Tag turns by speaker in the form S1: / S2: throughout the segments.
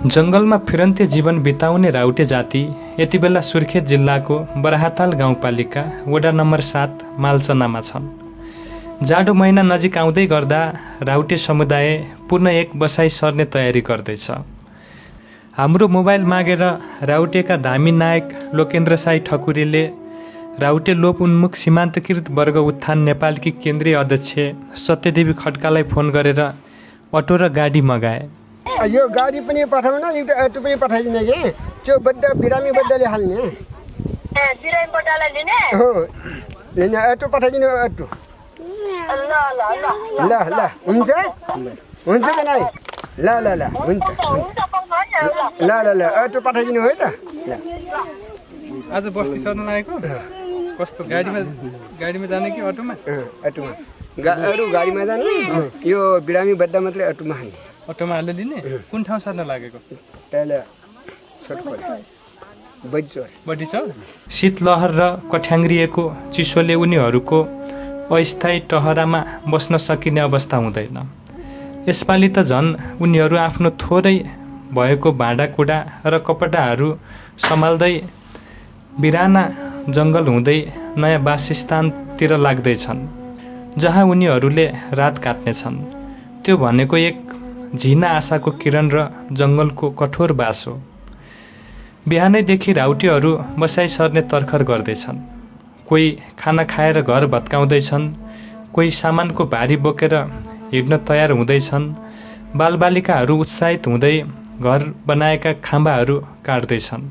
S1: जङ्गलमा फिरन्ते जीवन बिताउने राउटे जाति यति बेला सुर्खेत जिल्लाको बराहाताल गाउँपालिका वडा नम्बर 7 मालचनामा छन्। जाडो महिना नजिक आउँदै गर्दा राउटे समुदाय पुनः एक बसाई सर्ने तयारी गर्दैछ। हाम्रो मोबाइल मागेर राउटेका धामी नायक लोकेन्द्र साई ठकुरीले राउटे लोप उन्मुख सीमान्तकृत वर्ग उत्थान नेपालकी केन्द्रीय अध्यक्ष सत्यदेवी खड्कालाई फोन गरेर अटो र गाडी मगाए।
S2: यो गाडी पनि पठाउन, एउटा अटो पनि पठाइदिने कि त्यो बड्डा बिरामी बड्डाले हाल्ने।
S3: बिरामी बड्डालाई लिने?
S2: हो, लिने अटो पठाइदिनु अटो। ल ल हुन्छ हुन्छ कि नै? ल ल ल हुन्छ ल ल ल अटो पठाइदिनु है त।
S1: आज बस्ती सर्न लागेको कस्तो गाडीमा जाने कि अटोमा?
S2: अटोमा अरू गाडीमा जानु, यो बिरामी बड्डा मात्रै अटोमा हाल्ने।
S1: अटोमा हालेर लिने? कुन ठाउँ सर्न लागेको? बढी छ। शीतलहर र कठ्याङ्ग्रिएको चिसोले उनीहरूको अस्थायी टहरामा बस्न सकिने अवस्था हुँदैन। यसपालि त झन् उनीहरू आफ्नो थोरै भएको भाँडाकुँडा र कपडाहरू सम्हाल्दै बिराना जङ्गल हुँदै नयाँ वासस्थानतिर लाग्दैछन्, जहाँ उनीहरूले रात काट्नेछन्। त्यो भनेको एक झिना आशाको किरण र जङ्गलको कठोर बास हो। बिहानैदेखि राउटेहरू बसाइ सर्ने तर्खर गर्दैछन्। कोही खाना खाएर घर भत्काउँदैछन्, कोही सामानको भारी बोकेर हिँड्न तयार हुँदैछन्। बालबालिकाहरू उत्साहित हुँदै घर बनाएका खाम्बाहरू काट्दैछन्।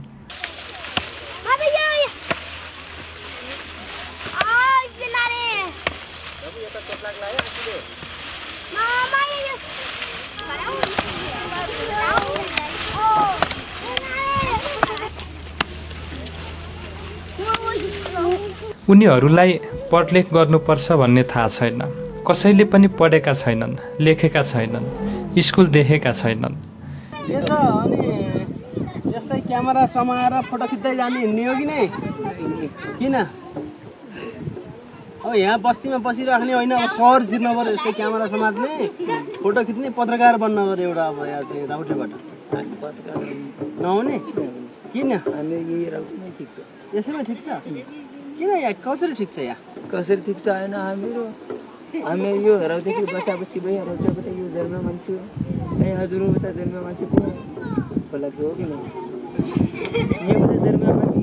S1: उनीहरूलाई पढलेख गर्नुपर्छ भन्ने थाहा छैन। कसैले पनि पढेका छैनन्, लेखेका छैनन्, स्कुल देखेका छैनन्।
S4: यस्तै क्यामेरा समाएर फोटो खिच्दै जाने हिँड्ने हो कि नै? किन अब यहाँ बस्तीमा बसिराख्ने होइन, अब सहरतिर नभएर यस्तै क्यामेरा समात्ने, फोटो खिच्ने, पत्रकार बन्न पऱ्यो एउटा। अब यहाँ चाहिँ राउटेबाट नहुने किन? यसैमा ठिक छ किन? यहाँ कसरी ठिक छ? यहाँ
S5: कसरी ठिक छ? होइन, हामी यो राउटेको बसाबसी भयो। राउटेबाट यो जन्म मान्छे हो, यहाँ हजुरबाट जन्म मान्छे पो लाग्छ हो कि नहीं? यहाँबाट जन्म मान्छे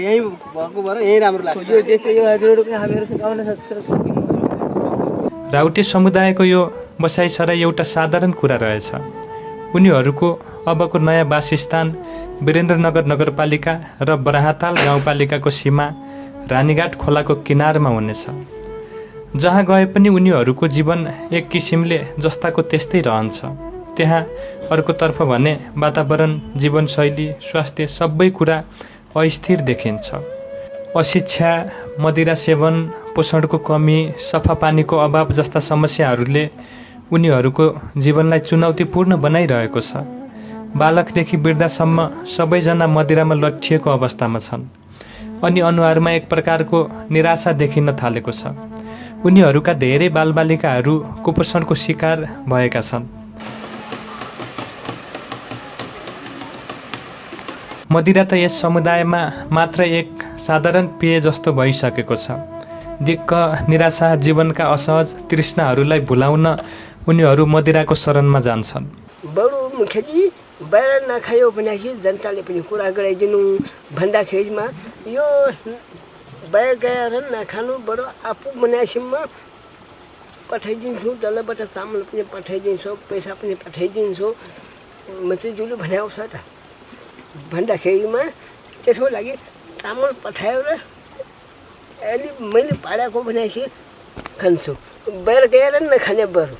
S4: यहीँ भएको भएर यहीँ राम्रो लाग्छ।
S5: त्यस्तै यो हजुरहरूको हामीहरूसँग आउन सक्छ।
S1: राउटे समुदायको यो बसाइसराई एउटा साधारण कुरा रहेछ। उनीहरूको अबको नयाँ वासस्थान वीरेन्द्रनगर नगरपालिका र बराहाताल गाउँपालिकाको सीमा रानीघाट खोलाको किनारमा हुनेछ, जहाँ गए पनि उनीहरूको जीवन एक किसिमले जस्ताको त्यस्तै रहन्छ। त्यहाँ अर्कोतर्फ भने वातावरण, जीवनशैली, स्वास्थ्य सबै कुरा अस्थिर देखिन्छ। अशिक्षा, मदिरा सेवन, पोषणको कमी, सफा पानीको अभाव जस्ता समस्याहरूले उनीहरूको जीवनलाई चुनौतीपूर्ण बनाइरहेको छ। बालकदेखि वृद्धासम्म सबैजना मदिरामा लट्ठिएको अवस्थामा छन्, अनि अनुहारमा एक प्रकारको निराशा देखिन थालेको छ। उनीहरूका धेरै बालबालिकाहरू कुपोषणको शिकार भएका छन्। मदिरा त यस समुदायमा मात्र एक साधारण पेय जस्तो भइसकेको छ। दिक्क, निराशा, जीवनका असहज तृष्णाहरूलाई भुलाउन उनीहरू मदिराको शरणमा जान्छन्।
S2: बरु मुखियाजी बाहिर नखायो भने जनताले पनि कुरा गराइदिनु भन्दाखेरिमा यो बाहिर गएर नखानु, बरु आफू बनाएसम्म पठाइदिन्छु, डल्लैबाट चामल पनि पठाइदिन्छु, पैसा पनि पठाइदिन्छु, म चाहिँ जुलु भन्याउ छ त भन्दाखेरिमा त्यसको लागि चामल पठाएर अलि मैले पाडाको भनेपछि खान्छु, बाहिर गएर नखाने बरु।